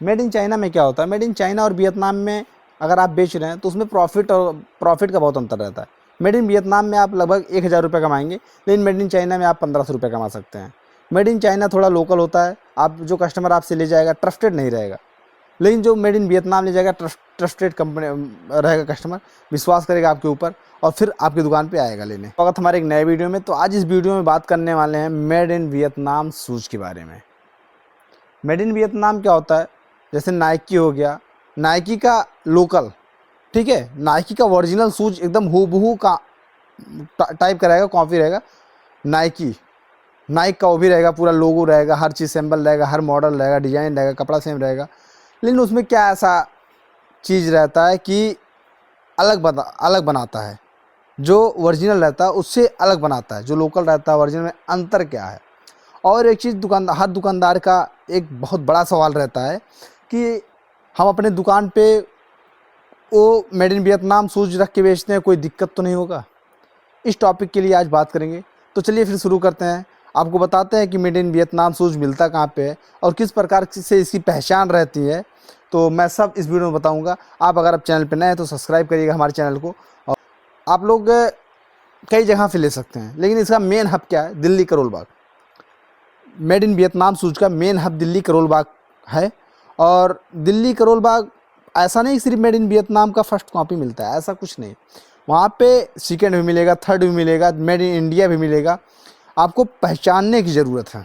Made in China में क्या होता है, मेड इन चाइना और वियतनाम में अगर आप बेच रहे हैं तो उसमें प्रॉफिट का बहुत अंतर रहता है। मेड इन वियतनाम में आप लगभग 1000 रुपये कमाएंगे, लेकिन मेड इन चाइना में आप 1500 रुपये कमा सकते हैं। मेड इन चाइना थोड़ा लोकल होता है, आप जो कस्टमर आपसे ले जाएगा ट्रस्टेड नहीं रहेगा, लेकिन जो मेड इन वियतनाम ले जाएगा ट्रस्टेड कंपनी रहेगा, कस्टमर विश्वास करेगा आपके ऊपर और फिर आपकी दुकान पे आएगा लेने। स्वागत हमारे एक नए वीडियो में। तो आज इस वीडियो में बात करने वाले हैं मेड इन वियतनाम शूज़ के बारे में। मेड इन वियतनाम क्या होता है, जैसे नाइकी हो गया, नाइकी का लोकल, ठीक है, नाइकी का ओरिजिनल शूज एकदम हूबहू का टाइप का रहेगा, कॉपी रहेगा। नाइक का वो भी रहेगा, पूरा लोगो रहेगा, हर चीज़ सैम्पल रहेगा, हर मॉडल रहेगा, डिजाइन रहेगा, कपड़ा सेम रहेगा, लेकिन उसमें क्या ऐसा चीज़ रहता है कि अलग बनाता है। जो ओरिजिनल रहता है उससे अलग बनाता है, जो लोकल रहता है ओरिजिनल में अंतर क्या है। और एक चीज़ हर दुकानदार का एक बहुत बड़ा सवाल रहता है कि हम अपने दुकान पे वो मेड इन वियतनाम शूज़ रख के बेचते हैं, कोई दिक्कत तो नहीं होगा। इस टॉपिक के लिए आज बात करेंगे। तो चलिए फिर शुरू करते हैं। आपको बताते हैं कि मेड इन वियतनाम शूज़ मिलता कहाँ पे है और किस प्रकार से इसकी पहचान रहती है। तो मैं सब इस वीडियो में बताऊंगा। आप अगर आप चैनल पर नए हैं तो सब्सक्राइब करिएगा हमारे चैनल को। और आप लोग कई जगह से ले सकते हैं, लेकिन इसका मेन हब क्या है, Delhi Karol Bagh. Made in Vietnam shoes का मेन हब दिल्ली करोल बाग है। और दिल्ली करोल बाग ऐसा नहीं सिर्फ मेड इन वियतनाम का फर्स्ट कॉपी मिलता है, ऐसा कुछ नहीं। वहाँ पे सेकेंड भी मिलेगा, थर्ड भी मिलेगा, मेड इन इंडिया भी मिलेगा। आपको पहचानने की ज़रूरत है।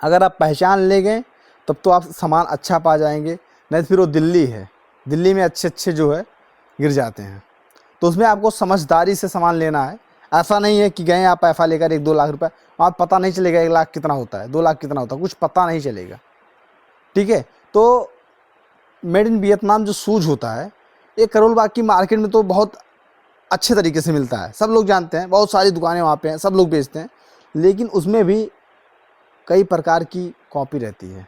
अगर आप पहचान ले गए तब तो आप सामान अच्छा पा जाएंगे, नहीं तो फिर वो दिल्ली है, दिल्ली में अच्छे जो है गिर जाते हैं। तो उसमें आपको समझदारी से सामान लेना है। ऐसा नहीं है कि गए आप पैसा लेकर 1-2 लाख रुपए, आप पता नहीं चलेगा 1 लाख कितना होता है, 2 लाख कितना होता है, कुछ पता नहीं चलेगा, ठीक है। तो मेड इन वियतनाम जो शूज़ होता है, ये करोल बाग की मार्केट में तो बहुत अच्छे तरीके से मिलता है, सब लोग जानते हैं, बहुत सारी दुकानें वहाँ पे हैं, सब लोग बेचते हैं, लेकिन उसमें भी कई प्रकार की कॉपी रहती है।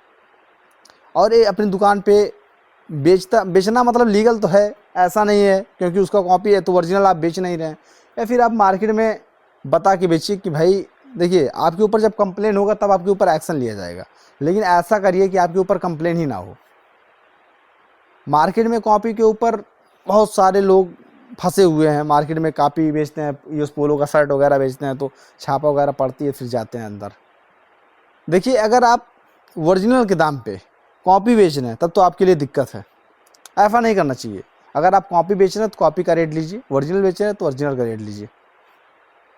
और ये अपनी दुकान पे बेचना मतलब लीगल तो है, ऐसा नहीं है क्योंकि उसका कॉपी है तो ओरिजिनल आप बेच नहीं रहे हैं। या फिर आप मार्केट में बता के बेचिए कि भाई देखिए, आपके ऊपर जब कंप्लेन होगा तब आपके ऊपर एक्शन लिया जाएगा, लेकिन ऐसा करिए कि आपके ऊपर कंप्लेन ही ना हो। मार्केट में कॉपी के ऊपर बहुत सारे लोग फंसे हुए हैं। मार्केट में कॉपी बेचते हैं, यूज पोलो का शर्ट वगैरह बेचते हैं तो छापा वगैरह पड़ती है, फिर जाते हैं अंदर। देखिए, अगर आप ओरिजिनल के दाम पे कॉपी बेच रहे हैं तब तो आपके लिए दिक्कत है, ऐसा नहीं करना चाहिए। अगर आप कॉपी बेच रहे हैं तो कॉपी का रेट लीजिए, ओरिजिनल बेच रहे हैं तो ओरिजिनल का रेट लीजिए,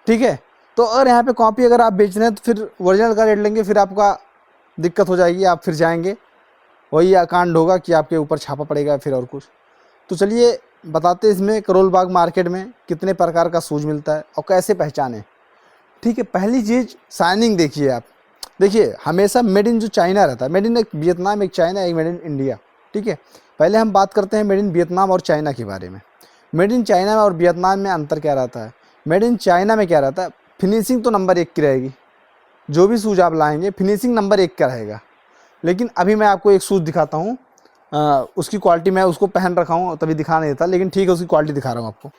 ठीक है। तो अगर यहाँ पे कॉपी अगर आप बेच रहे हैं तो फिर ओरिजिनल का रेट लेंगे, फिर आपका दिक्कत हो जाएगी, आप फिर जाएंगे, वही कांड होगा कि आपके ऊपर छापा पड़ेगा फिर और कुछ। तो चलिए बताते हैं इसमें करोल बाग मार्केट में कितने प्रकार का शूज़ मिलता है और कैसे पहचानें, ठीक है। पहली चीज़ शाइनिंग देखिए आप। देखिए, हमेशा मेड इन जो चाइना रहता है, मेड इन एक वियतनाम, एक चाइना, एक मेड इन इंडिया, ठीक है। पहले हम बात करते हैं मेड इन वियतनाम और चाइना के बारे में। मेड इन चाइना और वियतनाम में अंतर क्या रहता है। मेड इन चाइना में क्या रहता है, फिनिशिंग तो नंबर 1 की रहेगी, जो भी शूज़ आप लाएंगे फिनिशिंग नंबर 1 का रहेगा। लेकिन अभी मैं आपको एक शूज़ दिखाता हूँ, उसकी क्वालिटी मैं उसको पहन रखा हूँ तभी दिखा नहीं देता, लेकिन ठीक है उसकी क्वालिटी दिखा रहा हूँ आपको।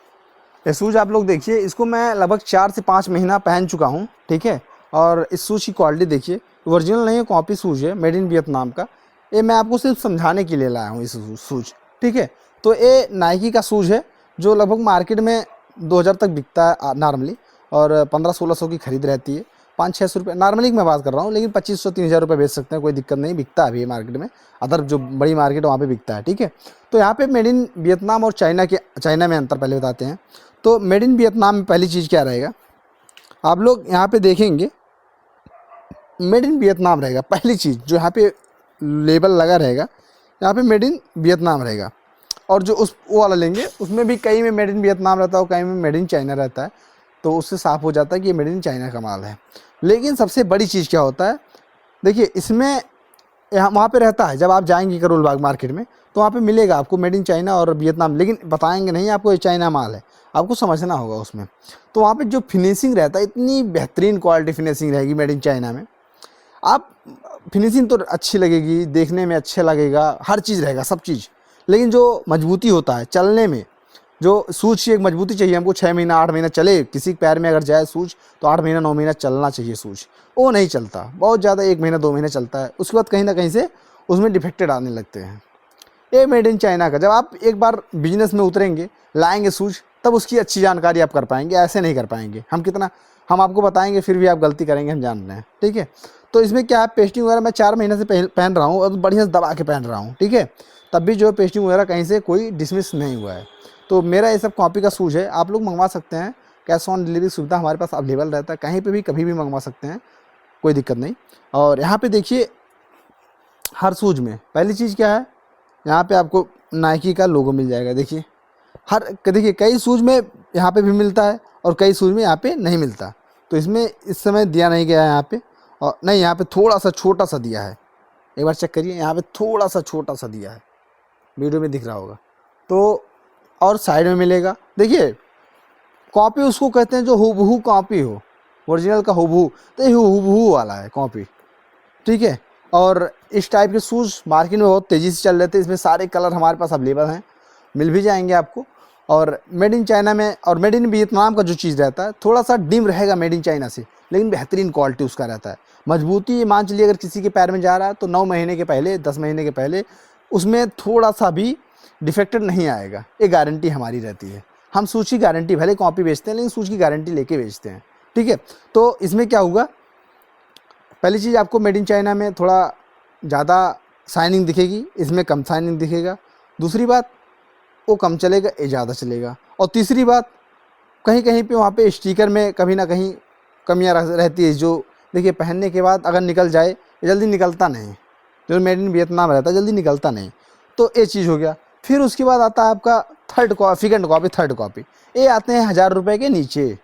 ये शूज़ आप लोग देखिए, इसको मैं लगभग 4 से 5 महीना पहन चुका हूँ, ठीक है। और इस शूज़ की क्वालिटी देखिए, ओरिजिनल नहीं है, कॉपी शूज़ है मेड इन वियतनाम का। ये मैं आपको सिर्फ समझाने के लिए लाया हूँ इस शूज़, ठीक है। तो ये नाइकी का शूज़ है जो लगभग मार्केट में 2000 तक बिकता है नॉर्मली, और 1500-1600 की खरीद रहती है। 500-600 रुपये नॉर्मली मैं बात कर रहा हूँ, लेकिन 2500-3000 रुपये बेच सकते हैं, कोई दिक्कत नहीं, बिकता है अभी मार्केट में। अदर जो बड़ी मार्केट है वहाँ पे बिकता है, ठीक है। तो यहाँ पे मेड इन वियतनाम और चाइना में अंतर पहले बताते हैं। तो मेड इन वियतनाम में पहली चीज़ क्या रहेगा, आप लोग यहाँ पे देखेंगे मेड इन वियतनाम रहेगा। पहली चीज़ जो यहाँ पे लेबल लगा रहेगा, यहाँ पे मेड इन वियतनाम रहेगा। और जो वो वाला लेंगे उसमें भी कई में मेड इन वियतनाम रहता है और कई में मेड इन चाइना रहता है, तो उससे साफ हो जाता है कि ये मेड इन चाइना का माल है। लेकिन सबसे बड़ी चीज़ क्या होता है, देखिए इसमें यहाँ वहाँ पे रहता है, जब आप जाएंगे करोल बाग मार्केट में तो वहाँ पे मिलेगा आपको मेड इन चाइना और वियतनाम, लेकिन बताएंगे नहीं आपको ये चाइना माल है, आपको समझना होगा उसमें। तो वहाँ पे जो फिनिशिंग रहता है, इतनी बेहतरीन क्वालिटी फिनिशिंग रहेगी मेड इन चाइना में। आप फिनिशिंग तो अच्छी लगेगी, देखने में अच्छा लगेगा, हर चीज़ रहेगा, सब चीज़, लेकिन जो मजबूती होता है चलने में, जो सूज की एक मजबूती चाहिए हमको, 6 महीना 8 महीना चले, किसी पैर में अगर जाए सूज तो 8 महीना 9 महीना चलना चाहिए सूज, वो नहीं चलता, बहुत ज़्यादा 1 महीना 2 महीने चलता है, उसके बाद कहीं ना कहीं से उसमें डिफेक्टेड आने लगते हैं। ये मेड इन चाइना का, जब आप एक बार बिजनेस में उतरेंगे, लाएंगे शूज, तब उसकी अच्छी जानकारी आप कर पाएंगे, ऐसे नहीं कर पाएंगे। हम आपको बताएंगे फिर भी आप गलती करेंगे, हम जान रहे हैं, ठीक है। तो इसमें क्या है, पेस्टिंग वगैरह मैं 4 महीने से पहन रहा हूँ और बढ़िया से दबा के पहन रहा हूँ, ठीक है। तब भी जो है पेस्टिंग वगैरह कहीं से कोई डिसमिस नहीं हुआ है। तो मेरा ये सब कॉपी का शूज़ है, आप लोग मंगवा सकते हैं, कैश ऑन डिलीवरी सुविधा हमारे पास अवेलेबल रहता है, कहीं पे भी कभी भी मंगवा सकते हैं, कोई दिक्कत नहीं। और यहाँ पे देखिए हर शूज़ में पहली चीज़ क्या है, यहाँ पे आपको नाइकी का लोगो मिल जाएगा। देखिए देखिए कई शूज़ में यहाँ पे भी मिलता है और कई शूज़ में यहाँ पे नहीं मिलता। तो इसमें इस समय दिया नहीं गया है यहाँ पे, और नहीं यहाँ पे थोड़ा सा छोटा सा दिया है, एक बार चेक करिए, यहाँ पे थोड़ा सा छोटा सा दिया है, वीडियो में दिख रहा होगा। तो और साइड में मिलेगा। देखिए कॉपी उसको कहते हैं जो हूबहू कॉपी हो, ओरिजिनल का हूबहू, तो ये हूबहू वाला है कॉपी, ठीक है। और इस टाइप के शूज़ मार्केट में बहुत तेज़ी से चल रहे थे, इसमें सारे कलर हमारे पास अवेलेबल हैं, मिल भी जाएंगे आपको। और मेड इन चाइना में और मेड इन वियतनाम का जो चीज़ रहता है थोड़ा सा डिम रहेगा मेड इन चाइना से, लेकिन बेहतरीन क्वालिटी उसका रहता है। मजबूती मान चलिए अगर किसी के पैर में जा रहा है तो 9 महीने के पहले 10 महीने के पहले उसमें थोड़ा सा भी डिफेक्टेड नहीं आएगा, ये गारंटी हमारी रहती है। हम सूच की गारंटी, भले कॉपी बेचते हैं लेकिन सूच की गारंटी लेके बेचते हैं, ठीक है। तो इसमें क्या होगा, पहली चीज़ आपको मेड इन चाइना में थोड़ा ज़्यादा शाइनिंग दिखेगी, इसमें कम शाइनिंग दिखेगा। दूसरी बात वो कम चलेगा, ये ज़्यादा चलेगा। और तीसरी बात कहीं कहीं पे वहाँ पे स्टिकर में कभी ना कहीं कमियाँ रहती है, जो देखिए पहनने के बाद अगर निकल जाए, जल्दी निकलता नहीं, जो मेड इन वियतनाम रहता है जल्दी निकलता नहीं। तो ये चीज़ हो गया। फिर उसके बाद आता है आपका सेकंड कॉपी, थर्ड कॉपी, ये आते हैं 1000 रुपये के नीचे।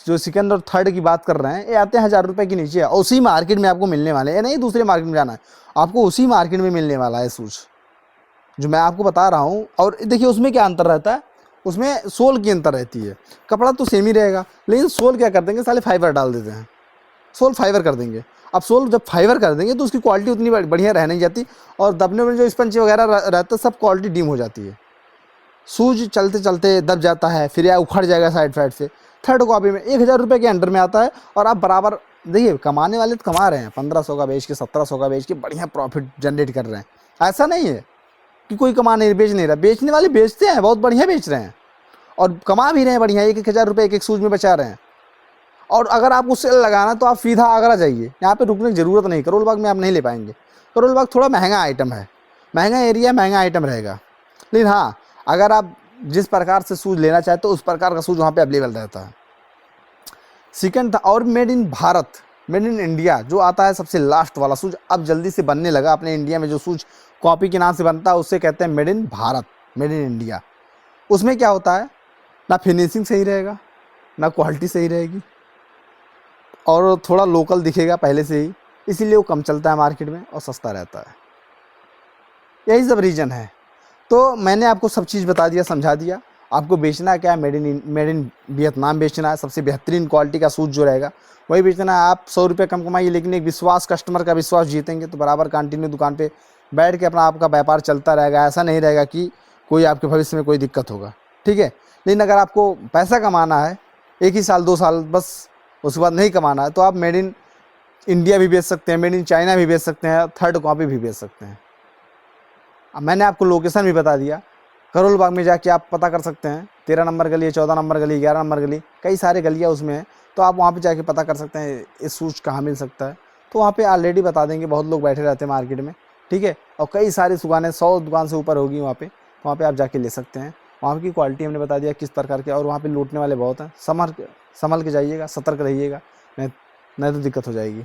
जो सेकंड और थर्ड की बात कर रहे हैं ये आते हैं 1000 रुपये के नीचे, और उसी मार्केट में आपको मिलने वाले हैं, नहीं दूसरे मार्केट में जाना है, आपको उसी मार्केट में मिलने वाला है शूज़ जो मैं आपको बता रहा हूँ। और देखिए उसमें क्या अंतर रहता है, उसमें सोल की अंतर रहती है, कपड़ा तो सेम ही रहेगा, लेकिन सोल क्या कर देंगे, साले फाइबर डाल देते हैं, सोल फाइबर कर देंगे। अब सोल जब फाइबर कर देंगे तो उसकी क्वालिटी उतनी बढ़िया रह नहीं जाती, और दबने में जो स्पंज वगैरह रहता है सब क्वालिटी डिम हो जाती है, शूज चलते चलते दब जाता है, फिर या उखड़ जाएगा साइड से। थर्ड कॉपी में 1000 रुपये के अंडर में आता है, और आप बराबर देखिए कमाने वाले तो कमा रहे हैं, 1500 का बेच के 1700 का बेच के बढ़िया प्रॉफिट जनरेट कर रहे हैं। ऐसा नहीं है कि कोई कमा नहीं, बेच नहीं रहा, बेचने वाले बेचते हैं, बहुत बढ़िया बेच रहे हैं और कमा भी रहे हैं बढ़िया, 1000 रुपये एक शूज में बचा रहे हैं। और अगर आपको सेल लगाना तो आप सीधा आगरा जाइए, यहाँ पे रुकने की ज़रूरत नहीं, करोल बाग में आप नहीं ले पाएंगे। करोल बाग थोड़ा महंगा आइटम है, महंगा एरिया, महंगा आइटम रहेगा, लेकिन हाँ अगर आप जिस प्रकार से शूज़ लेना चाहते हो उस प्रकार का शूज़ वहाँ पे अवेलेबल रहता है। सेकंड था और made in Bharat, made in India जो आता है सबसे लास्ट वाला शूज़, अब जल्दी से बनने लगा अपने इंडिया में। जो शूज़ कॉपी के नाम से बनता है उससे कहते हैं made in Bharat, made in India. उसमें क्या होता है, ना फिनिशिंग सही रहेगा, ना क्वालिटी सही रहेगी, और थोड़ा लोकल दिखेगा पहले से ही, इसीलिए वो कम चलता है मार्केट में और सस्ता रहता है। यही सब रीज़न है। तो मैंने आपको सब चीज़ बता दिया, समझा दिया। आपको बेचना क्या है, मेड इन वियतनाम बेचना है, सबसे बेहतरीन क्वालिटी का शूज़ जो रहेगा वही बेचना है। आप 100 रुपये कम कमाइए, लेकिन एक विश्वास, कस्टमर का विश्वास जीतेंगे तो बराबर कंटिन्यू दुकान पे बैठ के अपना आपका व्यापार चलता रहेगा। ऐसा नहीं रहेगा कि कोई आपके भविष्य में कोई दिक्कत होगा, ठीक है। लेकिन अगर आपको पैसा कमाना है 1 ही साल 2 साल बस, उसके बाद नहीं कमाना है, तो आप मेड इन इंडिया भी बेच सकते हैं, मेड इन चाइना भी बेच सकते हैं, थर्ड कॉपी भी बेच सकते हैं। अब मैंने आपको लोकेशन भी बता दिया, करोल बाग में जाके आप पता कर सकते हैं, 13 नंबर गली, 14 नंबर गली, 11 नंबर गली, कई सारे गलियाँ उसमें हैं, तो आप वहाँ पे जाके पता कर सकते हैं इस शूज़ कहाँ मिल सकता है। तो वहाँ पे ऑलरेडी बता देंगे, बहुत लोग बैठे रहते हैं मार्केट में, ठीक है। और कई सारी दुकानें, 100 दुकान से ऊपर होगी वहाँ पे आप जाके ले सकते हैं। वहाँ की क्वालिटी हमने बता दिया किस प्रकार के, और वहाँ पे लूटने वाले बहुत हैं, संभल के जाइएगा, सतर्क रहिएगा, नहीं तो दिक्कत हो जाएगी।